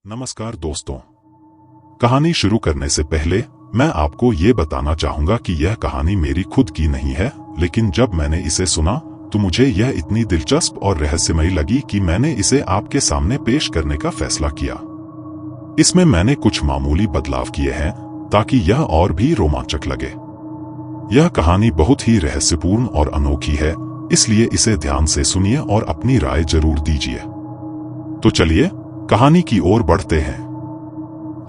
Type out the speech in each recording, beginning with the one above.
नमस्कार दोस्तों। कहानी शुरू करने से पहले मैं आपको ये बताना चाहूंगा कि यह कहानी मेरी खुद की नहीं है, लेकिन जब मैंने इसे सुना तो मुझे यह इतनी दिलचस्प और रहस्यमयी लगी कि मैंने इसे आपके सामने पेश करने का फैसला किया। इसमें मैंने कुछ मामूली बदलाव किए हैं ताकि यह और भी रोमांचक लगे। यह कहानी बहुत ही रहस्यपूर्ण और अनोखी है, इसलिए इसे ध्यान से सुनिए और अपनी राय जरूर दीजिए। तो चलिए कहानी की ओर बढ़ते हैं।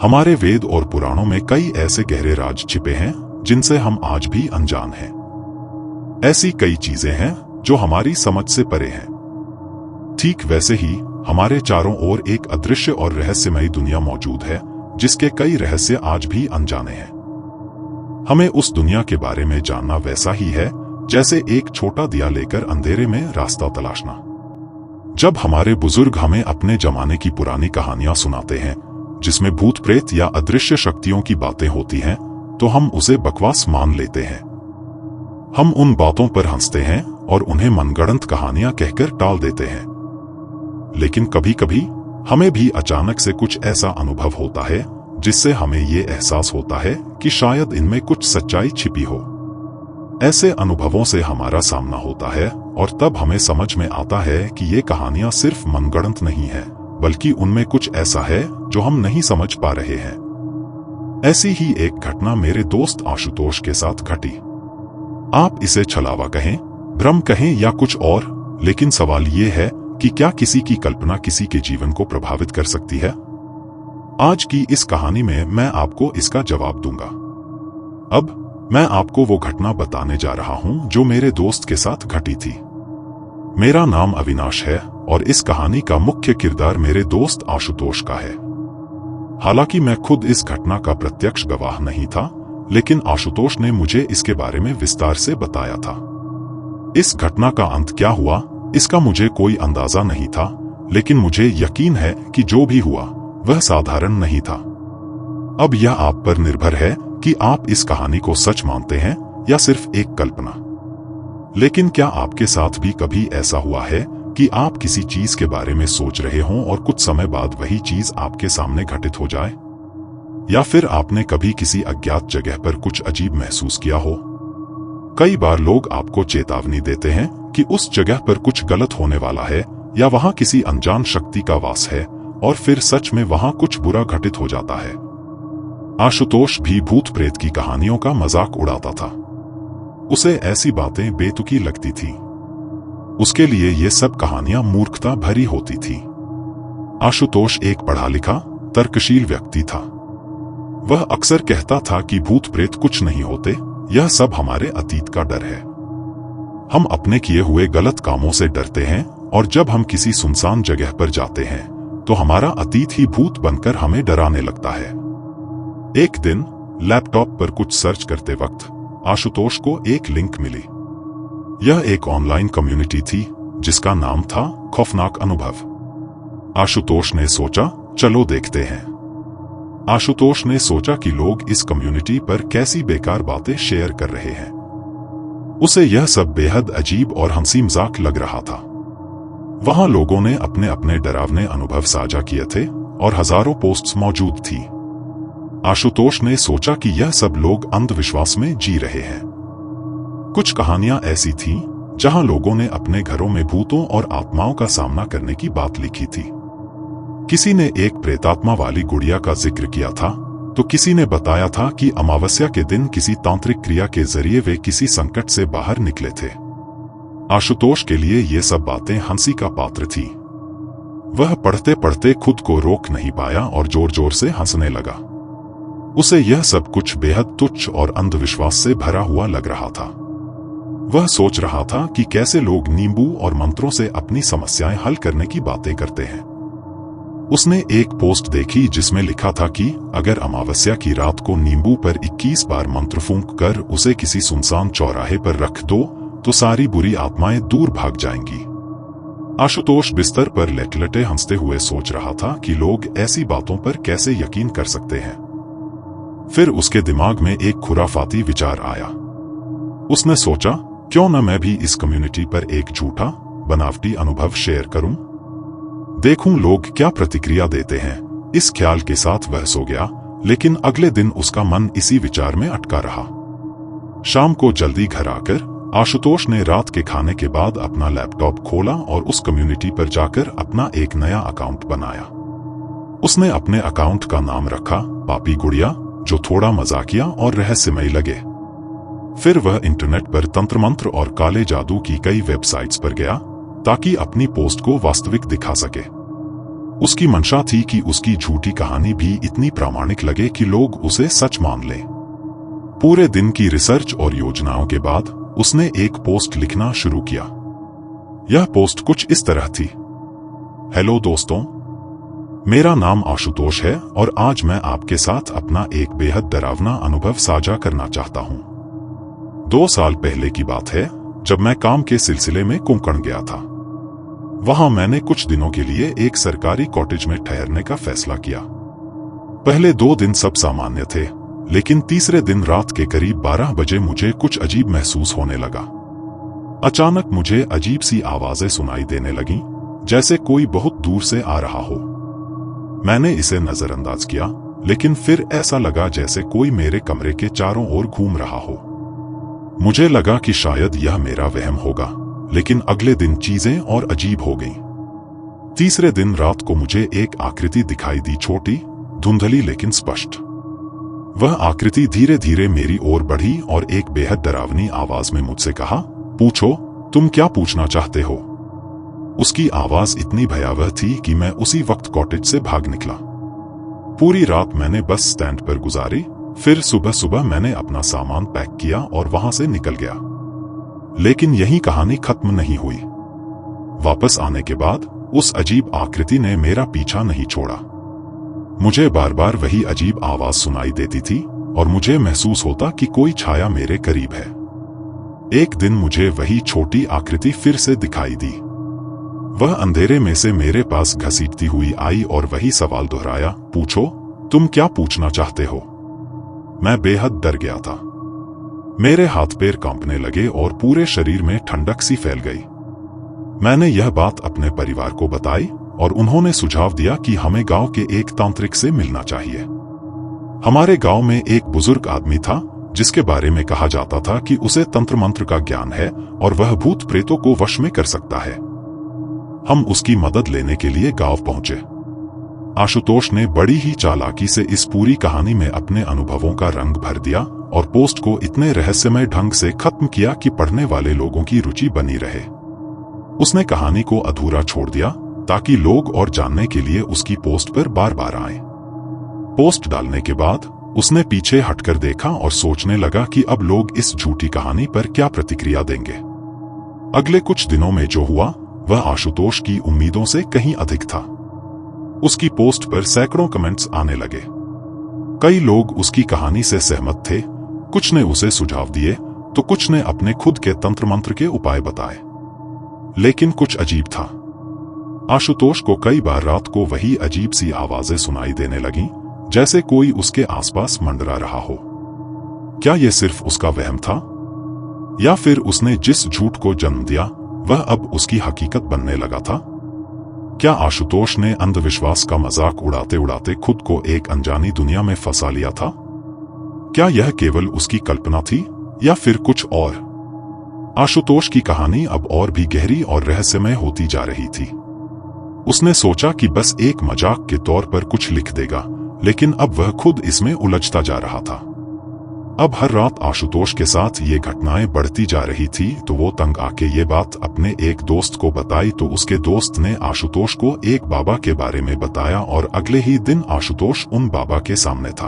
हमारे वेद और पुराणों में कई ऐसे गहरे राज छिपे हैं जिनसे हम आज भी अनजान हैं। ऐसी कई चीजें हैं जो हमारी समझ से परे हैं। ठीक वैसे ही हमारे चारों ओर एक अदृश्य और रहस्यमयी दुनिया मौजूद है जिसके कई रहस्य आज भी अनजाने हैं। हमें उस दुनिया के बारे में जानना वैसा ही है जैसे एक छोटा दिया लेकर अंधेरे में रास्ता तलाशना। जब हमारे बुजुर्ग हमें अपने जमाने की पुरानी कहानियां सुनाते हैं जिसमें भूत प्रेत या अदृश्य शक्तियों की बातें होती हैं, तो हम उसे बकवास मान लेते हैं। हम उन बातों पर हंसते हैं और उन्हें मनगढ़ंत कहानियां कहकर टाल देते हैं। लेकिन कभी कभी हमें भी अचानक से कुछ ऐसा अनुभव होता है जिससे हमें ये एहसास होता है कि शायद इनमें कुछ सच्चाई छिपी हो। ऐसे अनुभवों से हमारा सामना होता है और तब हमें समझ में आता है कि ये कहानियां सिर्फ मनगढ़ंत नहीं है, बल्कि उनमें कुछ ऐसा है जो हम नहीं समझ पा रहे हैं। ऐसी ही एक घटना मेरे दोस्त आशुतोष के साथ घटी। आप इसे छलावा कहें, भ्रम कहें या कुछ और, लेकिन सवाल ये है कि क्या किसी की कल्पना किसी के जीवन को प्रभावित कर सकती है? आज की इस कहानी में मैं आपको इसका जवाब दूंगा। अब मैं आपको वो घटना बताने जा रहा हूं जो मेरे दोस्त के साथ घटी थी। मेरा नाम अविनाश है और इस कहानी का मुख्य किरदार मेरे दोस्त आशुतोष का है। हालांकि मैं खुद इस घटना का प्रत्यक्ष गवाह नहीं था, लेकिन आशुतोष ने मुझे इसके बारे में विस्तार से बताया था। इस घटना का अंत क्या हुआ इसका मुझे कोई अंदाजा नहीं था, लेकिन मुझे यकीन है कि जो भी हुआ वह साधारण नहीं था। अब यह आप पर निर्भर है कि आप इस कहानी को सच मानते हैं या सिर्फ एक कल्पना। लेकिन क्या आपके साथ भी कभी ऐसा हुआ है कि आप किसी चीज के बारे में सोच रहे हों और कुछ समय बाद वही चीज आपके सामने घटित हो जाए? या फिर आपने कभी किसी अज्ञात जगह पर कुछ अजीब महसूस किया हो? कई बार लोग आपको चेतावनी देते हैं कि उस जगह पर कुछ गलत होने वाला है या वहां किसी अनजान शक्ति का वास है, और फिर सच में वहां कुछ बुरा घटित हो जाता है। आशुतोष भी भूत प्रेत की कहानियों का मजाक उड़ाता था। उसे ऐसी बातें बेतुकी लगती थी। उसके लिए ये सब कहानियां मूर्खता भरी होती थी। आशुतोष एक पढ़ा लिखा, तर्कशील व्यक्ति था। वह अक्सर कहता था कि भूत प्रेत कुछ नहीं होते, यह सब हमारे अतीत का डर है। हम अपने किए हुए गलत कामों से डरते हैं, और जब हम किसी सुनसान जगह पर जाते हैं तो हमारा अतीत ही भूत बनकर हमें डराने लगता है। एक दिन लैपटॉप पर कुछ सर्च करते वक्त आशुतोष को एक लिंक मिली। यह एक ऑनलाइन कम्युनिटी थी जिसका नाम था खौफनाक अनुभव। आशुतोष ने सोचा, चलो देखते हैं। आशुतोष ने सोचा कि लोग इस कम्युनिटी पर कैसी बेकार बातें शेयर कर रहे हैं। उसे यह सब बेहद अजीब और हंसी मजाक लग रहा था। वहां लोगों ने अपने अपने डरावने अनुभव साझा किए थे और हजारों पोस्ट्स मौजूद थी। आशुतोष ने सोचा कि यह सब लोग अंधविश्वास में जी रहे हैं। कुछ कहानियां ऐसी थीं जहां लोगों ने अपने घरों में भूतों और आत्माओं का सामना करने की बात लिखी थी। किसी ने एक प्रेतात्मा वाली गुड़िया का जिक्र किया था, तो किसी ने बताया था कि अमावस्या के दिन किसी तांत्रिक क्रिया के जरिए वे किसी संकट से बाहर निकले थे। आशुतोष के लिए ये सब बातें हंसी का पात्र थी। वह पढ़ते पढ़ते खुद को रोक नहीं पाया और जोर जोर से हंसने लगा। उसे यह सब कुछ बेहद तुच्छ और अंधविश्वास से भरा हुआ लग रहा था। वह सोच रहा था कि कैसे लोग नींबू और मंत्रों से अपनी समस्याएं हल करने की बातें करते हैं। उसने एक पोस्ट देखी जिसमें लिखा था कि अगर अमावस्या की रात को नींबू पर 21 बार मंत्र फूंक कर उसे किसी सुनसान चौराहे पर रख दो तो सारी बुरी आत्माएं दूर भाग जाएंगी। आशुतोष बिस्तर पर लेटे हंसते हुए सोच रहा था कि लोग ऐसी बातों पर कैसे यकीन कर सकते हैं। फिर उसके दिमाग में एक खुराफाती विचार आया। उसने सोचा, क्यों न मैं भी इस कम्युनिटी पर एक झूठा बनावटी अनुभव शेयर करूं? देखूं लोग क्या प्रतिक्रिया देते हैं इस ख्याल के साथ वह सो गया, लेकिन अगले दिन उसका मन इसी विचार में अटका रहा। शाम को जल्दी घर आकर आशुतोष ने रात के खाने के बाद अपना लैपटॉप खोला और उस कम्युनिटी पर जाकर अपना एक नया अकाउंट बनाया। उसने अपने अकाउंट का नाम रखा पापी गुड़िया, जो थोड़ा मजाकिया और रहस्यमय लगे। फिर वह इंटरनेट पर तंत्र मंत्र और काले जादू की कई वेबसाइट्स पर गया ताकि अपनी पोस्ट को वास्तविक दिखा सके। उसकी मंशा थी कि उसकी झूठी कहानी भी इतनी प्रामाणिक लगे कि लोग उसे सच मान लें। पूरे दिन की रिसर्च और योजनाओं के बाद उसने एक पोस्ट लिखना शुरू किया। यह पोस्ट कुछ इस तरह थी। हेलो दोस्तों, मेरा नाम आशुतोष है और आज मैं आपके साथ अपना एक बेहद डरावना अनुभव साझा करना चाहता हूं। 2 साल पहले की बात है, जब मैं काम के सिलसिले में कोंकण गया था। वहां मैंने कुछ दिनों के लिए एक सरकारी कॉटेज में ठहरने का फैसला किया। पहले 2 दिन सब सामान्य थे, लेकिन तीसरे दिन रात के करीब 12 बजे मुझे कुछ अजीब महसूस होने लगा। अचानक मुझे अजीब सी आवाजें सुनाई देने लगीं, जैसे कोई बहुत दूर से आ रहा हो। मैंने इसे नजरअंदाज किया, लेकिन फिर ऐसा लगा जैसे कोई मेरे कमरे के चारों ओर घूम रहा हो। मुझे लगा कि शायद यह मेरा वहम होगा, लेकिन अगले दिन चीजें और अजीब हो गईं। तीसरे दिन रात को मुझे एक आकृति दिखाई दी, छोटी, धुंधली लेकिन स्पष्ट। वह आकृति धीरे धीरे मेरी ओर बढ़ी और एक बेहद डरावनी आवाज में मुझसे कहा, पूछो, तुम क्या पूछना चाहते हो? उसकी आवाज इतनी भयावह थी कि मैं उसी वक्त कॉटेज से भाग निकला। पूरी रात मैंने बस स्टैंड पर गुजारी, फिर सुबह सुबह मैंने अपना सामान पैक किया और वहां से निकल गया। लेकिन यही कहानी खत्म नहीं हुई। वापस आने के बाद उस अजीब आकृति ने मेरा पीछा नहीं छोड़ा। मुझे बार बार वही अजीब आवाज सुनाई देती थी और मुझे महसूस होता कि कोई छाया मेरे करीब है। एक दिन मुझे वही छोटी आकृति फिर से दिखाई दी। वह अंधेरे में से मेरे पास घसीटती हुई आई और वही सवाल दोहराया, पूछो, तुम क्या पूछना चाहते हो? मैं बेहद डर गया था। मेरे हाथ पैर कांपने लगे और पूरे शरीर में ठंडक सी फैल गई। मैंने यह बात अपने परिवार को बताई और उन्होंने सुझाव दिया कि हमें गांव के एक तांत्रिक से मिलना चाहिए। हमारे गांव में एक बुजुर्ग आदमी था जिसके बारे में कहा जाता था कि उसे तंत्र मंत्र का ज्ञान है और वह भूत प्रेतों को वश में कर सकता है। हम उसकी मदद लेने के लिए गांव पहुंचे। आशुतोष ने बड़ी ही चालाकी से इस पूरी कहानी में अपने अनुभवों का रंग भर दिया और पोस्ट को इतने रहस्यमय ढंग से खत्म किया कि पढ़ने वाले लोगों की रुचि बनी रहे। उसने कहानी को अधूरा छोड़ दिया ताकि लोग और जानने के लिए उसकी पोस्ट पर बार बार आएं। पोस्ट डालने के बाद उसने पीछे हटकर देखा और सोचने लगा कि अब लोग इस झूठी कहानी पर क्या प्रतिक्रिया देंगे। अगले कुछ दिनों में जो हुआ वह आशुतोष की उम्मीदों से कहीं अधिक था। उसकी पोस्ट पर सैकड़ों कमेंट्स आने लगे। कई लोग उसकी कहानी से सहमत थे, कुछ ने उसे सुझाव दिए तो कुछ ने अपने खुद के तंत्र मंत्र के उपाय बताए। लेकिन कुछ अजीब था। आशुतोष को कई बार रात को वही अजीब सी आवाजें सुनाई देने लगीं, जैसे कोई उसके आसपास मंडरा रहा हो। क्या यह सिर्फ उसका वहम था, या फिर उसने जिस झूठ को जन्म दिया वह अब उसकी हकीकत बनने लगा था? क्या आशुतोष ने अंधविश्वास का मजाक उड़ाते उड़ाते खुद को एक अनजानी दुनिया में फंसा लिया था? क्या यह केवल उसकी कल्पना थी या फिर कुछ और? आशुतोष की कहानी अब और भी गहरी और रहस्यमय होती जा रही थी। उसने सोचा कि बस एक मजाक के तौर पर कुछ लिख देगा, लेकिन अब वह खुद इसमें उलझता जा रहा था। अब हर रात आशुतोष के साथ ये घटनाएं बढ़ती जा रही थी, तो वो तंग आके ये बात अपने एक दोस्त को बताई तो उसके दोस्त ने आशुतोष को एक बाबा के बारे में बताया और अगले ही दिन आशुतोष उन बाबा के सामने था।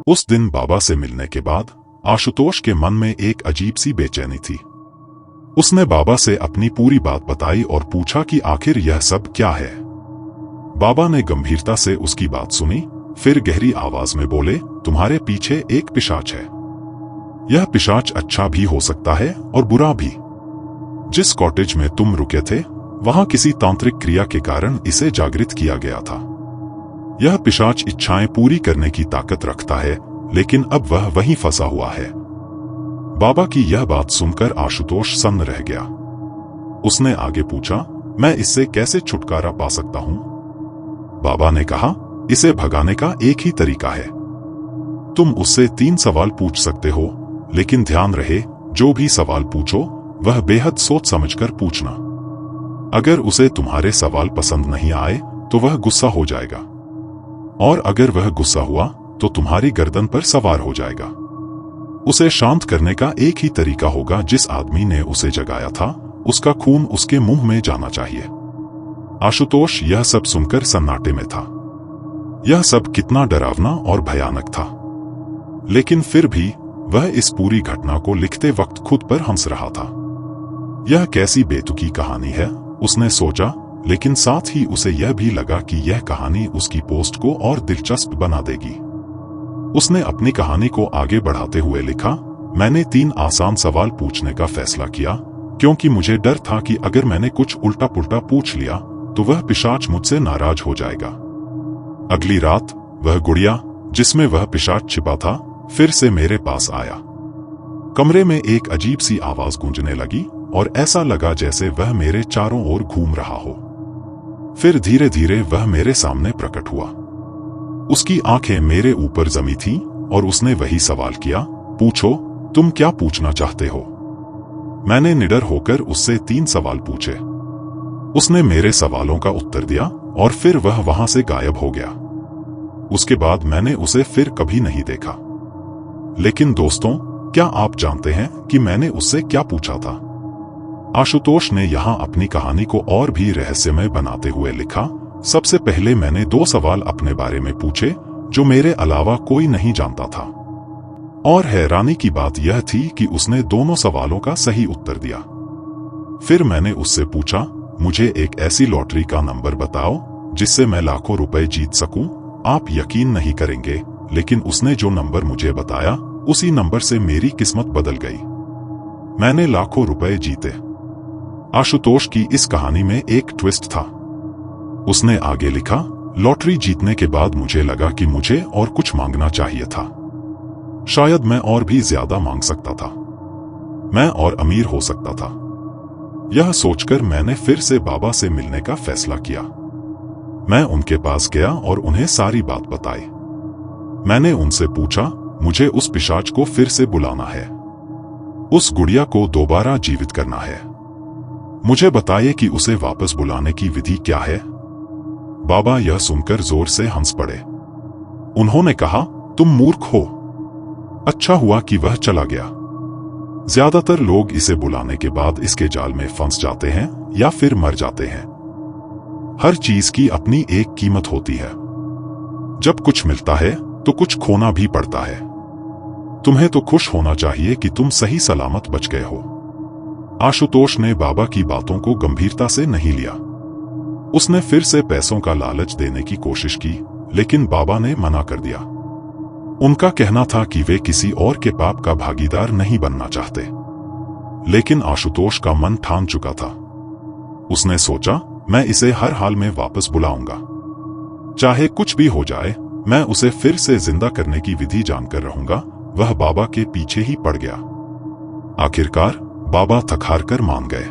उस दिन बाबा से मिलने के बाद आशुतोष के मन में एक अजीब सी बेचैनी थी। उसने बाबा से अपनी पूरी बात बताई और पूछा कि आखिर यह सब क्या है। बाबा ने गंभीरता से उसकी बात सुनी, फिर गहरी आवाज में बोले, तुम्हारे पीछे एक पिशाच है। यह पिशाच अच्छा भी हो सकता है और बुरा भी। जिस कॉटेज में तुम रुके थे वहां किसी तांत्रिक क्रिया के कारण इसे जागृत किया गया था। यह पिशाच इच्छाएं पूरी करने की ताकत रखता है, लेकिन अब वह वहीं फंसा हुआ है। बाबा की यह बात सुनकर आशुतोष सन्न रह गया। उसने आगे पूछा, मैं इससे कैसे छुटकारा पा सकता हूं? बाबा ने कहा, इसे भगाने का एक ही तरीका है। तुम उससे 3 सवाल पूछ सकते हो, लेकिन ध्यान रहे जो भी सवाल पूछो वह बेहद सोच समझकर पूछना। अगर उसे तुम्हारे सवाल पसंद नहीं आए तो वह गुस्सा हो जाएगा, और अगर वह गुस्सा हुआ तो तुम्हारी गर्दन पर सवार हो जाएगा। उसे शांत करने का एक ही तरीका होगा, जिस आदमी ने उसे जगाया था उसका खून उसके मुंह में जाना चाहिए। आशुतोष यह सब सुनकर सन्नाटे में था। यह सब कितना डरावना और भयानक था, लेकिन फिर भी वह इस पूरी घटना को लिखते वक्त खुद पर हंस रहा था। यह कैसी बेतुकी कहानी है, उसने सोचा, लेकिन साथ ही उसे यह भी लगा कि यह कहानी उसकी पोस्ट को और दिलचस्प बना देगी। उसने अपनी कहानी को आगे बढ़ाते हुए लिखा, मैंने 3 आसान सवाल पूछने का फैसला किया, क्योंकि मुझे डर था कि अगर मैंने कुछ उल्टा पुल्टा पूछ लिया तो वह पिशाच मुझसे नाराज हो जाएगा। अगली रात वह गुड़िया जिसमें वह पिशाच छिपा था फिर से मेरे पास आया। कमरे में एक अजीब सी आवाज गूंजने लगी और ऐसा लगा जैसे वह मेरे चारों ओर घूम रहा हो। फिर धीरे धीरे वह मेरे सामने प्रकट हुआ। उसकी आंखें मेरे ऊपर जमी थीं और उसने वही सवाल किया, पूछो, तुम क्या पूछना चाहते हो? मैंने निडर होकर उससे 3 सवाल पूछे। उसने मेरे सवालों का उत्तर दिया और फिर वह वहां से गायब हो गया। उसके बाद मैंने उसे फिर कभी नहीं देखा। लेकिन दोस्तों, क्या आप जानते हैं कि मैंने उससे क्या पूछा था? आशुतोष ने यहाँ अपनी कहानी को और भी रहस्यमय बनाते हुए लिखा, सबसे पहले मैंने 2 सवाल अपने बारे में पूछे जो मेरे अलावा कोई नहीं जानता था, और हैरानी की बात यह थी कि उसने दोनों सवालों का सही उत्तर दिया। फिर मैंने उससे पूछा, मुझे एक ऐसी लॉटरी का नंबर बताओ जिससे मैं लाखों रुपए जीत सकूं। आप यकीन नहीं करेंगे, लेकिन उसने जो नंबर मुझे बताया उसी नंबर से मेरी किस्मत बदल गई। मैंने लाखों रुपए जीते। आशुतोष की इस कहानी में एक ट्विस्ट था। उसने आगे लिखा, लॉटरी जीतने के बाद मुझे लगा कि मुझे और कुछ मांगना चाहिए था। शायद मैं और भी ज्यादा मांग सकता था। मैं और अमीर हो सकता था। यह सोचकर मैंने फिर से बाबा से मिलने का फैसला किया। मैं उनके पास गया और उन्हें सारी बात बताई। मैंने उनसे पूछा, मुझे उस पिशाच को फिर से बुलाना है, उस गुड़िया को दोबारा जीवित करना है। मुझे बताइए कि उसे वापस बुलाने की विधि क्या है। बाबा यह सुनकर जोर से हंस पड़े। उन्होंने कहा, तुम मूर्ख हो। अच्छा हुआ कि वह चला गया। ज्यादातर लोग इसे बुलाने के बाद इसके जाल में फंस जाते हैं या फिर मर जाते हैं। हर चीज की अपनी एक कीमत होती है। जब कुछ मिलता है तो कुछ खोना भी पड़ता है। तुम्हें तो खुश होना चाहिए कि तुम सही सलामत बच गए हो। आशुतोष ने बाबा की बातों को गंभीरता से नहीं लिया। उसने फिर से पैसों का लालच देने की कोशिश की, लेकिन बाबा ने मना कर दिया। उनका कहना था कि वे किसी और के पाप का भागीदार नहीं बनना चाहते। लेकिन आशुतोष का मन ठान चुका था। उसने सोचा, मैं इसे हर हाल में वापस बुलाऊंगा। चाहे कुछ भी हो जाए, मैं उसे फिर से जिंदा करने की विधि जानकर रहूंगा। वह बाबा के पीछे ही पड़ गया। आखिरकार बाबा थक-हार कर मान गए।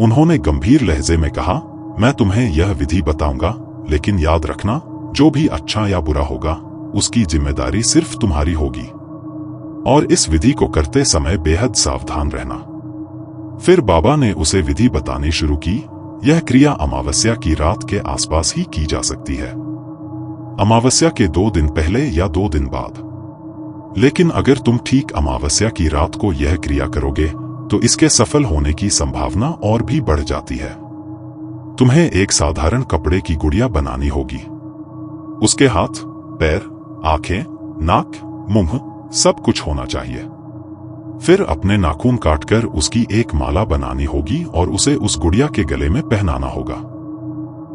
उन्होंने गंभीर लहजे में कहा, मैं तुम्हें यह विधि बताऊंगा, लेकिन याद रखना, जो भी अच्छा या बुरा होगा उसकी जिम्मेदारी सिर्फ तुम्हारी होगी, और इस विधि को करते समय बेहद सावधान रहना। फिर बाबा ने उसे विधि बतानी शुरू की। यह क्रिया अमावस्या की रात के आसपास ही की जा सकती है, अमावस्या के 2 दिन पहले या 2 दिन बाद। लेकिन अगर तुम ठीक अमावस्या की रात को यह क्रिया करोगे तो इसके सफल होने की संभावना और भी बढ़ जाती है। तुम्हें एक साधारण कपड़े की गुड़िया बनानी होगी। उसके हाथ, पैर, आंखें, नाक, मुंह सब कुछ होना चाहिए। फिर अपने नाखून काटकर उसकी एक माला बनानी होगी और उसे उस गुड़िया के गले में पहनाना होगा।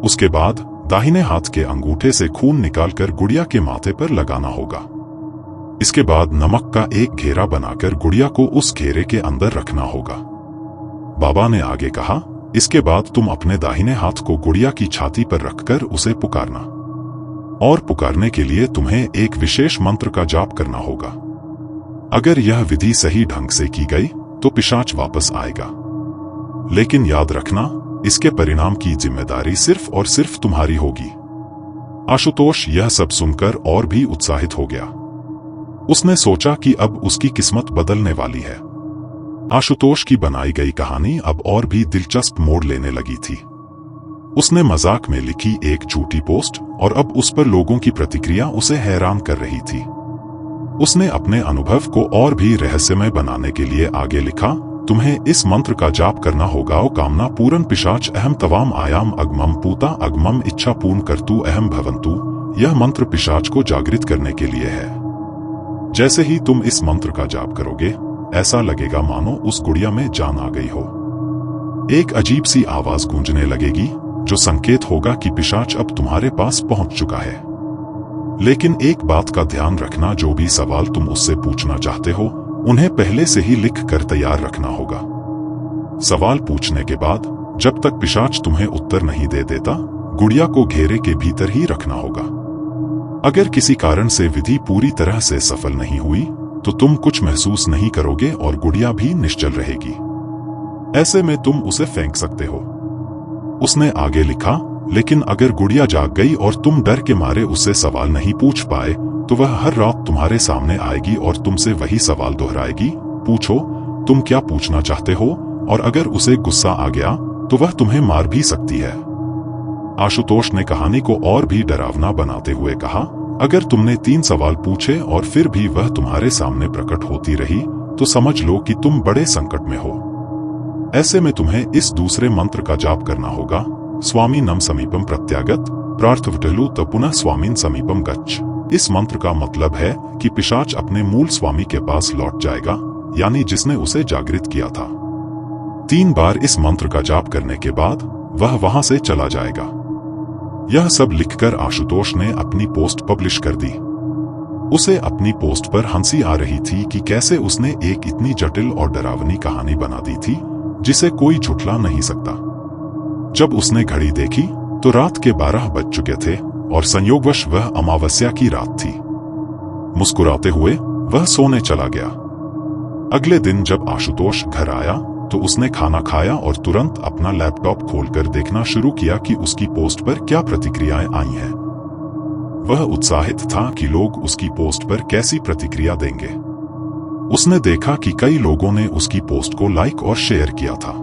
उसके बाद दाहिने हाथ के अंगूठे से खून निकालकर गुड़िया के माथे पर लगाना होगा। इसके बाद नमक का एक घेरा बनाकर गुड़िया को उस घेरे के अंदर रखना होगा। बाबा ने आगे कहा, इसके बाद तुम अपने दाहिने हाथ को गुड़िया की छाती पर रखकर उसे पुकारना, और पुकारने के लिए तुम्हें एक विशेष मंत्र का जाप करना होगा। अगर यह विधि सही ढंग से की गई तो पिशाच वापस आएगा। लेकिन याद रखना, इसके परिणाम की जिम्मेदारी सिर्फ और सिर्फ तुम्हारी होगी। आशुतोष यह सब सुनकर और भी उत्साहित हो गया। उसने सोचा कि अब उसकी किस्मत बदलने वाली है। आशुतोष की बनाई गई कहानी अब और भी दिलचस्प मोड़ लेने लगी थी। उसने मजाक में लिखी एक झूठी पोस्ट और अब उस पर लोगों की प्रतिक्रिया उसे हैरान कर रही थी। उसने अपने अनुभव को और भी रहस्यमय बनाने के लिए आगे लिखा, तुम्हें इस मंत्र का जाप करना होगा। ओ कामना पूरन पिशाच अहम तवाम आयाम अगमम पूता अगमम इच्छा पूर्ण करतु अहम भवंतु। यह मंत्र पिशाच को जागृत करने के लिए है। जैसे ही तुम इस मंत्र का जाप करोगे, ऐसा लगेगा मानो उस गुड़िया में जान आ गई हो। एक अजीब सी आवाज गूंजने लगेगी जो संकेत होगा कि पिशाच अब तुम्हारे पास पहुंच चुका है। लेकिन एक बात का ध्यान रखना, जो भी सवाल तुम उससे पूछना चाहते हो उन्हें पहले से ही लिख कर तैयार रखना होगा। सवाल पूछने के बाद जब तक पिशाच तुम्हें उत्तर नहीं दे देता, गुड़िया को घेरे के भीतर ही रखना होगा। अगर किसी कारण से विधि पूरी तरह से सफल नहीं हुई तो तुम कुछ महसूस नहीं करोगे और गुड़िया भी निश्चल रहेगी। ऐसे में तुम उसे फेंक सकते हो। उसने आगे लिखा, लेकिन अगर गुड़िया जाग गई और तुम डर के मारे उससे सवाल नहीं पूछ पाए तो वह हर रात तुम्हारे सामने आएगी और तुमसे वही सवाल दोहराएगी। पूछो, तुम क्या पूछना चाहते हो? और अगर उसे गुस्सा आ गया तो वह तुम्हें मार भी सकती है। आशुतोष ने कहानी को और भी डरावना बनाते हुए कहा, अगर तुमने 3 सवाल पूछे और फिर भी वह तुम्हारे सामने प्रकट होती रही तो समझ लो कि तुम बड़े संकट में हो। ऐसे में तुम्हें इस दूसरे मंत्र का जाप करना होगा, स्वामी नम समीपम प्रत्यागत प्रार्थवटलु तो पुनः स्वामीन समीपम गच्छ। इस मंत्र का मतलब है कि पिशाच अपने मूल स्वामी के पास लौट जाएगा, यानी जिसने उसे जागृत किया था। 3 बार इस मंत्र का जाप करने के बाद वह वहां से चला जाएगा। यह सब लिखकर आशुतोष ने अपनी पोस्ट पब्लिश कर दी। उसे अपनी पोस्ट पर हंसी आ रही थी कि कैसे उसने एक इतनी जटिल और डरावनी कहानी बना दी थी जिसे कोई झुठला नहीं सकता। जब उसने घड़ी देखी तो रात के 12 बज चुके थे और संयोगवश वह अमावस्या की रात थी। मुस्कुराते हुए वह सोने चला गया। अगले दिन जब आशुतोष घर आया तो उसने खाना खाया और तुरंत अपना लैपटॉप खोलकर देखना शुरू किया कि उसकी पोस्ट पर क्या प्रतिक्रियाएं आई हैं। वह उत्साहित था कि लोग उसकी पोस्ट पर कैसी प्रतिक्रिया देंगे। उसने देखा कि कई लोगों ने उसकी पोस्ट को लाइक और शेयर किया था।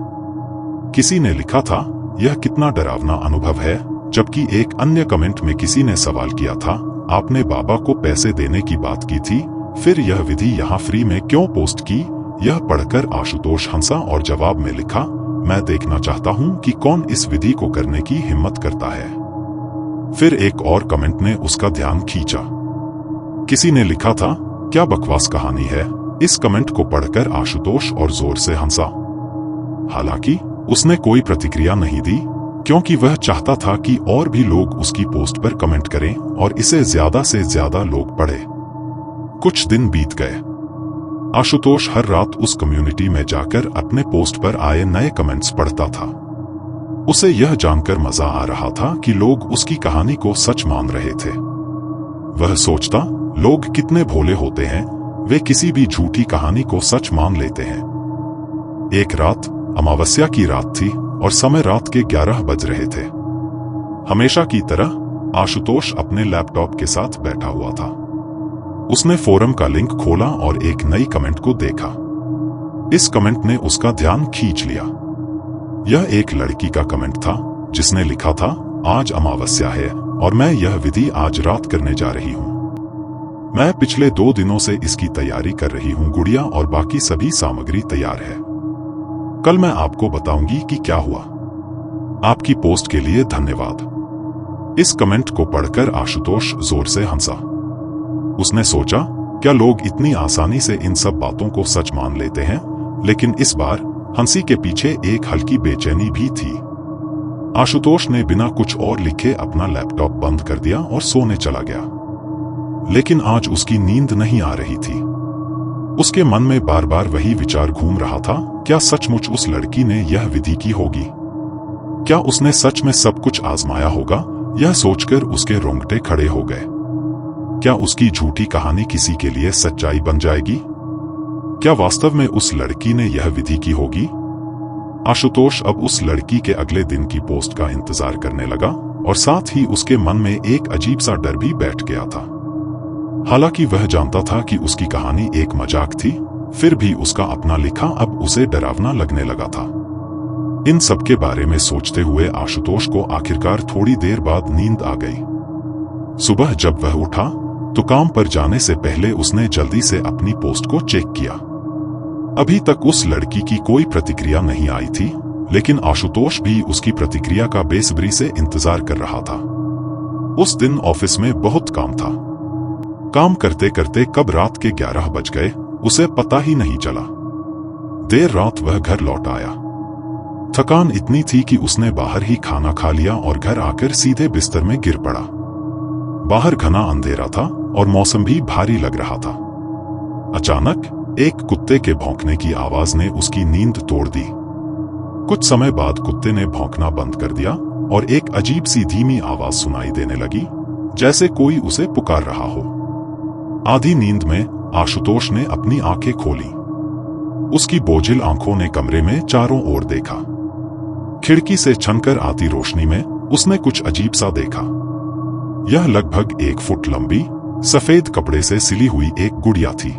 किसी ने लिखा था, यह कितना डरावना अनुभव है, जबकि एक अन्य कमेंट में किसी ने सवाल किया था, आपने बाबा को पैसे देने की बात की थी, फिर यह विधि यहाँ फ्री में क्यों पोस्ट की? यह पढ़कर आशुतोष हंसा और जवाब में लिखा, मैं देखना चाहता हूँ कि कौन इस विधि को करने की हिम्मत करता है। फिर एक और कमेंट ने उसका ध्यान खींचा। किसी ने लिखा था, क्या बकवास कहानी है। इस कमेंट को पढ़कर आशुतोष और जोर से हंसा। हालांकि उसने कोई प्रतिक्रिया नहीं दी, क्योंकि वह चाहता था कि और भी लोग उसकी पोस्ट पर कमेंट करें और इसे ज्यादा से ज्यादा लोग पढ़ें। कुछ दिन बीत गए। आशुतोष हर रात उस कम्युनिटी में जाकर अपने पोस्ट पर आए नए कमेंट्स पढ़ता था। उसे यह जानकर मजा आ रहा था कि लोग उसकी कहानी को सच मान रहे थे। वह सोचता, लोग कितने भोले होते हैं, वे किसी भी झूठी कहानी को सच मान लेते हैं। एक रात अमावस्या की रात थी और समय रात के 11 बज रहे थे। हमेशा की तरह आशुतोष अपने लैपटॉप के साथ बैठा हुआ था। उसने फोरम का लिंक खोला और एक नई कमेंट को देखा। इस कमेंट ने उसका ध्यान खींच लिया। यह एक लड़की का कमेंट था जिसने लिखा था, आज अमावस्या है और मैं यह विधि आज रात करने जा रही हूँ। मैं पिछले 2 दिनों से इसकी तैयारी कर रही हूँ। गुड़िया और बाकी सभी सामग्री तैयार है। कल मैं आपको बताऊंगी कि क्या हुआ। आपकी पोस्ट के लिए धन्यवाद। इस कमेंट को पढ़कर आशुतोष जोर से हंसा। उसने सोचा, क्या लोग इतनी आसानी से इन सब बातों को सच मान लेते हैं? लेकिन इस बार हंसी के पीछे एक हल्की बेचैनी भी थी। आशुतोष ने बिना कुछ और लिखे अपना लैपटॉप बंद कर दिया और सोने चला गया। लेकिन आज उसकी नींद नहीं आ रही थी। उसके मन में बार बार वही विचार घूम रहा था, क्या सचमुच उस लड़की ने यह विधि की होगी? क्या उसने सच में सब कुछ आजमाया होगा? यह सोचकर उसके रोंगटे खड़े हो गए। क्या उसकी झूठी कहानी किसी के लिए सच्चाई बन जाएगी? क्या वास्तव में उस लड़की ने यह विधि की होगी? आशुतोष अब उस लड़की के अगले दिन की पोस्ट का इंतजार करने लगा। और साथ ही उसके मन में एक अजीब सा डर भी बैठ गया था। हालांकि वह जानता था कि उसकी कहानी एक मजाक थी, फिर भी उसका अपना लिखा अब उसे डरावना लगने लगा था। इन सब के बारे में सोचते हुए आशुतोष को आखिरकार थोड़ी देर बाद नींद आ गई। सुबह जब वह उठा तो काम पर जाने से पहले उसने जल्दी से अपनी पोस्ट को चेक किया। अभी तक उस लड़की की कोई प्रतिक्रिया नहीं आई थी, लेकिन आशुतोष भी उसकी प्रतिक्रिया का बेसब्री से इंतजार कर रहा था। उस दिन ऑफिस में बहुत काम था। काम करते करते कब रात के 11 बज गए उसे पता ही नहीं चला। देर रात वह घर लौट आया। थकान इतनी थी कि उसने बाहर ही खाना खा लिया और घर आकर सीधे बिस्तर में गिर पड़ा। बाहर घना अंधेरा था और मौसम भी भारी लग रहा था। अचानक एक कुत्ते के भौंकने की आवाज ने उसकी नींद तोड़ दी। कुछ समय बाद कुत्ते ने भौंकना बंद कर दिया और एक अजीब सी धीमी आवाज सुनाई देने लगी, जैसे कोई उसे पुकार रहा हो। आधी नींद में आशुतोष ने अपनी आंखें खोली। उसकी बोझिल आंखों ने कमरे में चारों ओर देखा। खिड़की से छनकर आती रोशनी में उसने कुछ अजीब सा देखा। यह लगभग 1 फुट लंबी, सफेद कपड़े से सिली हुई एक गुड़िया थी।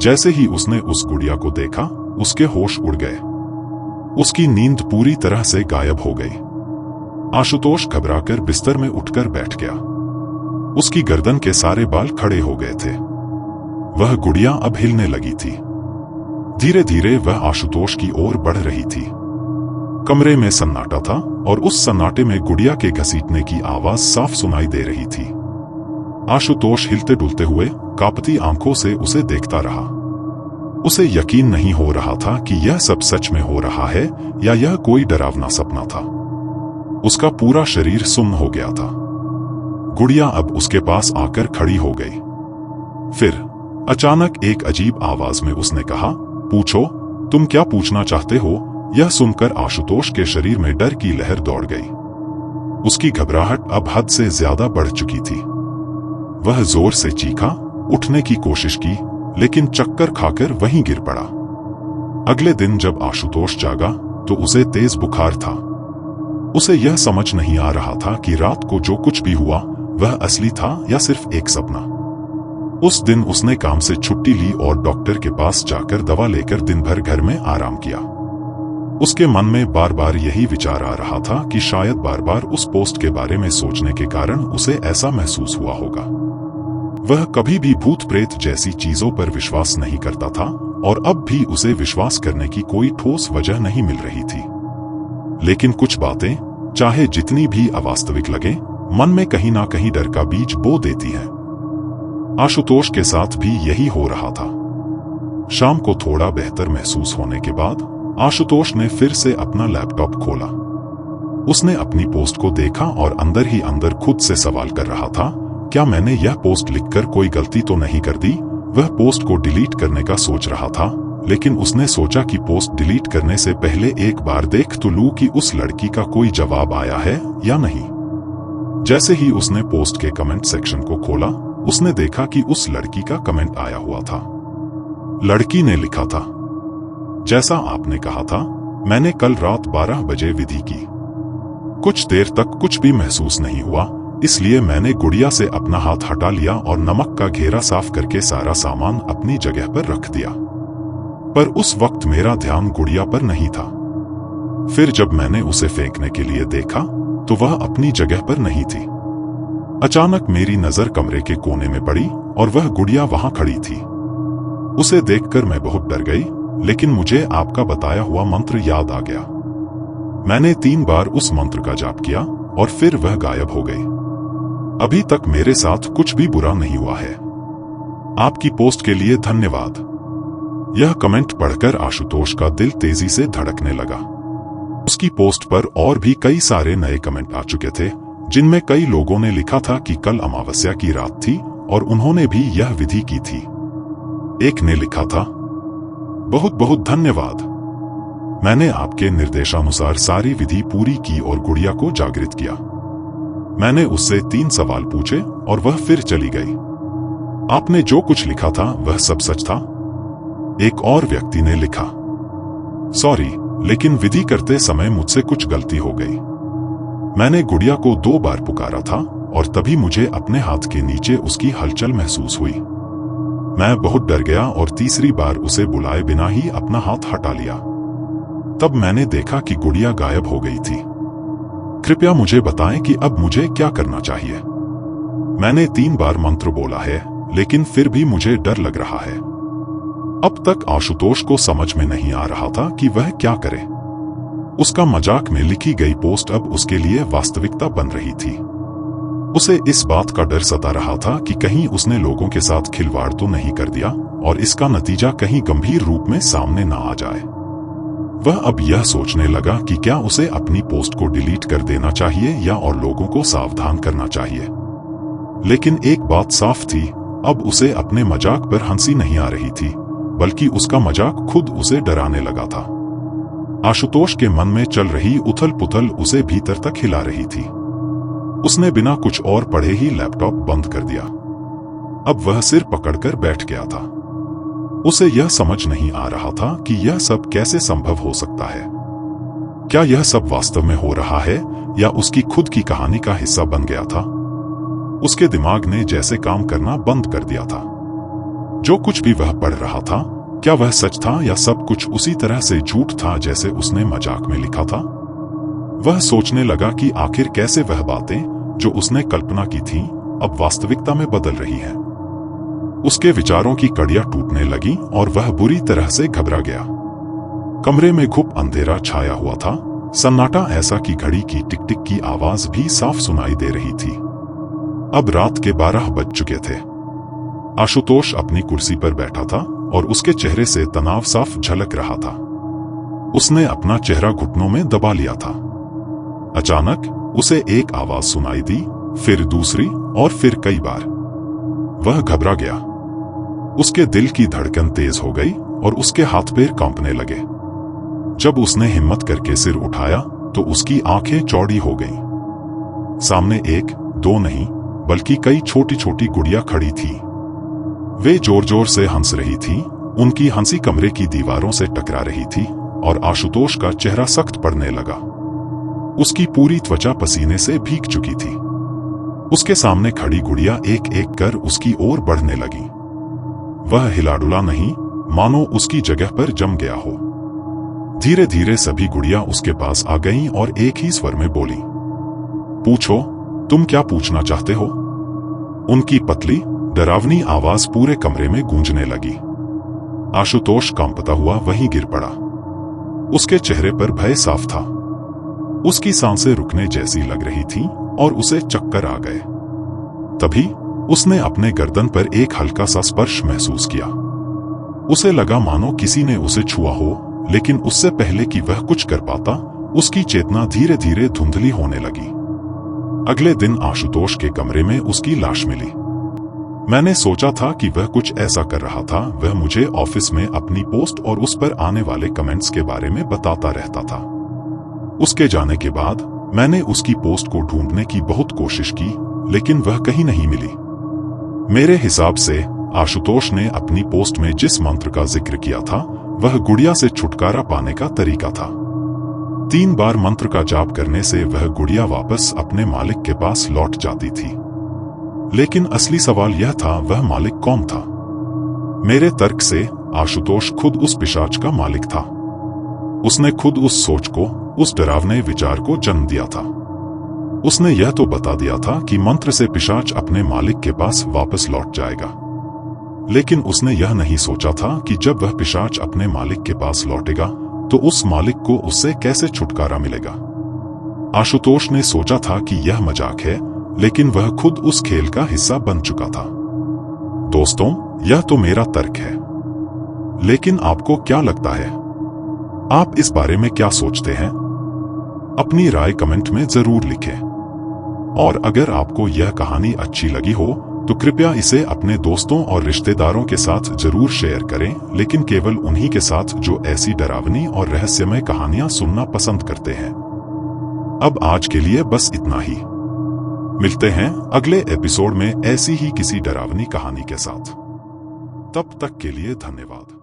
जैसे ही उसने उस गुड़िया को देखा, उसके होश उड़ गए। उसकी नींद पूरी तरह से गायब हो गई। आशुतोष घबराकर बिस्तर में उठकर बैठ गया। उसकी गर्दन के सारे बाल खड़े हो गए थे। वह गुड़िया अब हिलने लगी थी। धीरे धीरे वह आशुतोष की ओर बढ़ रही थी। कमरे में सन्नाटा था और उस सन्नाटे में गुड़िया के घसीटने की आवाज साफ सुनाई दे रही थी। आशुतोष हिलते डुलते हुए कांपती आंखों से उसे देखता रहा। उसे यकीन नहीं हो रहा था कि यह सब सच में हो रहा है या यह कोई डरावना सपना था। उसका पूरा शरीर सुन्न हो गया था। गुड़िया अब उसके पास आकर खड़ी हो गई। फिर अचानक एक अजीब आवाज में उसने कहा, पूछो, तुम क्या पूछना चाहते हो? यह सुनकर आशुतोष के शरीर में डर की लहर दौड़ गई। उसकी घबराहट अब हद से ज्यादा बढ़ चुकी थी। वह जोर से चीखा, उठने की कोशिश की, लेकिन चक्कर खाकर वहीं गिर पड़ा। अगले दिन जब आशुतोष जागा तो उसे तेज बुखार था। उसे यह समझ नहीं आ रहा था कि रात को जो कुछ भी हुआ वह असली था या सिर्फ एक सपना। उस दिन उसने काम से छुट्टी ली और डॉक्टर के पास जाकर दवा लेकर दिन भर घर में आराम किया। उसके मन में बार बार यही विचार आ रहा था कि शायद बार बार उस पोस्ट के बारे में सोचने के कारण उसे ऐसा महसूस हुआ होगा। वह कभी भी भूत प्रेत जैसी चीजों पर विश्वास नहीं करता था और अब भी उसे विश्वास करने की कोई ठोस वजह नहीं मिल रही थी। लेकिन कुछ बातें, चाहे जितनी भी अवास्तविक लगे, मन में कहीं ना कहीं डर का बीज बो देती हैं। आशुतोष के साथ भी यही हो रहा था। शाम को थोड़ा बेहतर महसूस होने के बाद आशुतोष ने फिर से अपना लैपटॉप खोला। उसने अपनी पोस्ट को देखा और अंदर ही अंदर खुद से सवाल कर रहा था, क्या मैंने यह पोस्ट लिखकर कोई गलती तो नहीं कर दी? वह पोस्ट को डिलीट करने का सोच रहा था, लेकिन उसने सोचा कि पोस्ट डिलीट करने से पहले एक बार देख तो लूं कि उस लड़की का कोई जवाब आया है या नहीं। जैसे ही उसने पोस्ट के कमेंट सेक्शन को खोला, उसने देखा कि उस लड़की का कमेंट आया हुआ था। लड़की ने लिखा था, जैसा आपने कहा था, मैंने कल रात 12 बजे विधि की। कुछ देर तक कुछ भी महसूस नहीं हुआ, इसलिए मैंने गुड़िया से अपना हाथ हटा लिया और नमक का घेरा साफ करके सारा सामान अपनी जगह पर रख दिया। पर उस वक्त मेरा ध्यान गुड़िया पर नहीं था। फिर जब मैंने उसे फेंकने के लिए देखा तो वह अपनी जगह पर नहीं थी। अचानक मेरी नजर कमरे के कोने में पड़ी और वह गुड़िया वहां खड़ी थी। उसे देखकर मैं बहुत डर गई, लेकिन मुझे आपका बताया हुआ मंत्र याद आ गया। मैंने 3 बार उस मंत्र का जाप किया और फिर वह गायब हो गई। अभी तक मेरे साथ कुछ भी बुरा नहीं हुआ है। आपकी पोस्ट के लिए धन्यवाद। यह कमेंट पढ़कर आशुतोष का दिल तेजी से धड़कने लगा। उसकी पोस्ट पर और भी कई सारे नए कमेंट आ चुके थे, जिनमें कई लोगों ने लिखा था कि कल अमावस्या की रात थी और उन्होंने भी यह विधि की थी। एक ने लिखा था, बहुत बहुत धन्यवाद, मैंने आपके निर्देशानुसार सारी विधि पूरी की और गुड़िया को जागृत किया। मैंने उससे 3 सवाल पूछे और वह फिर चली गई। आपने जो कुछ लिखा था वह सब सच था। एक और व्यक्ति ने लिखा, सॉरी, लेकिन विधि करते समय मुझसे कुछ गलती हो गई। मैंने गुड़िया को 2 बार पुकारा था और तभी मुझे अपने हाथ के नीचे उसकी हलचल महसूस हुई। मैं बहुत डर गया और तीसरी बार उसे बुलाए बिना ही अपना हाथ हटा लिया। तब मैंने देखा कि गुड़िया गायब हो गई थी। कृपया मुझे बताएं कि अब मुझे क्या करना चाहिए। मैंने 3 बार मंत्र बोला है, लेकिन फिर भी मुझे डर लग रहा है। अब तक आशुतोष को समझ में नहीं आ रहा था कि वह क्या करे। उसका मजाक में लिखी गई पोस्ट अब उसके लिए वास्तविकता बन रही थी। उसे इस बात का डर सता रहा था कि कहीं उसने लोगों के साथ खिलवाड़ तो नहीं कर दिया और इसका नतीजा कहीं गंभीर रूप में सामने न आ जाए। वह अब यह सोचने लगा कि क्या उसे अपनी पोस्ट को डिलीट कर देना चाहिए या और लोगों को सावधान करना चाहिए। लेकिन एक बात साफ थी, अब उसे अपने मजाक पर हंसी नहीं आ रही थी, बल्कि उसका मजाक खुद उसे डराने लगा था। आशुतोष के मन में चल रही उथल पुथल उसे भीतर तक हिला रही थी। उसने बिना कुछ और पढ़े ही लैपटॉप बंद कर दिया। अब वह सिर पकड़कर बैठ गया था। उसे यह समझ नहीं आ रहा था कि यह सब कैसे संभव हो सकता है। क्या यह सब वास्तव में हो रहा है या उसकी खुद की कहानी का हिस्सा बन गया था? उसके दिमाग ने जैसे काम करना बंद कर दिया था। जो कुछ भी वह पढ़ रहा था, क्या वह सच था या सब कुछ उसी तरह से झूठ था जैसे उसने मजाक में लिखा था? वह सोचने लगा कि आखिर कैसे वह बातें जो उसने कल्पना की थीं, अब वास्तविकता में बदल रही हैं। उसके विचारों की कड़ियां टूटने लगी और वह बुरी तरह से घबरा गया। कमरे में घुप अंधेरा छाया हुआ था, सन्नाटा ऐसा कि घड़ी की टिक टिक की आवाज भी साफ सुनाई दे रही थी। अब रात के 12 बज चुके थे। आशुतोष अपनी कुर्सी पर बैठा था और उसके चेहरे से तनाव साफ झलक रहा था। उसने अपना चेहरा घुटनों में दबा लिया था। अचानक उसे एक आवाज सुनाई दी, फिर दूसरी और फिर कई बार। वह घबरा गया। उसके दिल की धड़कन तेज हो गई और उसके हाथ पैर कांपने लगे। जब उसने हिम्मत करके सिर उठाया तो उसकी आंखें चौड़ी हो गईं। सामने 1, 2 नहीं बल्कि कई छोटी छोटी गुड़ियां खड़ी थी। वे जोर जोर से हंस रही थी। उनकी हंसी कमरे की दीवारों से टकरा रही थी और आशुतोष का चेहरा सख्त पड़ने लगा। उसकी पूरी त्वचा पसीने से भीग चुकी थी। उसके सामने खड़ी गुड़िया एक एक कर उसकी ओर बढ़ने लगी। वह हिलाडुला नहीं, मानो उसकी जगह पर जम गया हो। धीरे धीरे सभी गुड़िया उसके पास आ गईं और एक ही स्वर में बोली, पूछो, तुम क्या पूछना चाहते हो? उनकी पतली डरावनी आवाज पूरे कमरे में गूंजने लगी। आशुतोष कांपता हुआ वहीं गिर पड़ा। उसके चेहरे पर भय साफ था। उसकी सांसें रुकने जैसी लग रही थीं और उसे चक्कर आ गए। तभी उसने अपने गर्दन पर एक हल्का सा स्पर्श महसूस किया। उसे लगा मानो किसी ने उसे छुआ हो, लेकिन उससे पहले कि वह कुछ कर पाता, उसकी चेतना धीरे धीरे धुंधली होने लगी। अगले दिन आशुतोष के कमरे में उसकी लाश मिली। मैंने सोचा था कि वह कुछ ऐसा कर रहा था। वह मुझे ऑफिस में अपनी पोस्ट और उस पर आने वाले कमेंट्स के बारे में बताता रहता था। उसके जाने के बाद मैंने उसकी पोस्ट को ढूंढने की बहुत कोशिश की, लेकिन वह कहीं नहीं मिली। मेरे हिसाब से आशुतोष ने अपनी पोस्ट में जिस मंत्र का जिक्र किया था, वह गुड़िया से छुटकारा पाने का तरीका था। 3 बार मंत्र का जाप करने से वह गुड़िया वापस अपने मालिक के पास लौट जाती थी। लेकिन असली सवाल यह था, वह मालिक कौन था? मेरे तर्क से आशुतोष खुद उस पिशाच का मालिक था। उसने खुद उस सोच को, उस डरावने विचार को जन्म दिया था। उसने यह तो बता दिया था कि मंत्र से पिशाच अपने मालिक के पास वापस लौट जाएगा, लेकिन उसने यह नहीं सोचा था कि जब वह पिशाच अपने मालिक के पास लौटेगा तो उस मालिक को उससे कैसे छुटकारा मिलेगा। आशुतोष ने सोचा था कि यह मजाक है, लेकिन वह खुद उस खेल का हिस्सा बन चुका था। दोस्तों, यह तो मेरा तर्क है, लेकिन आपको क्या लगता है? आप इस बारे में क्या सोचते हैं? अपनी राय कमेंट में जरूर लिखें। और अगर आपको यह कहानी अच्छी लगी हो तो कृपया इसे अपने दोस्तों और रिश्तेदारों के साथ जरूर शेयर करें, लेकिन केवल उन्हीं के साथ जो ऐसी डरावनी और रहस्यमय कहानियां सुनना पसंद करते हैं। अब आज के लिए बस इतना ही। मिलते हैं अगले एपिसोड में ऐसी ही किसी डरावनी कहानी के साथ। तब तक के लिए धन्यवाद।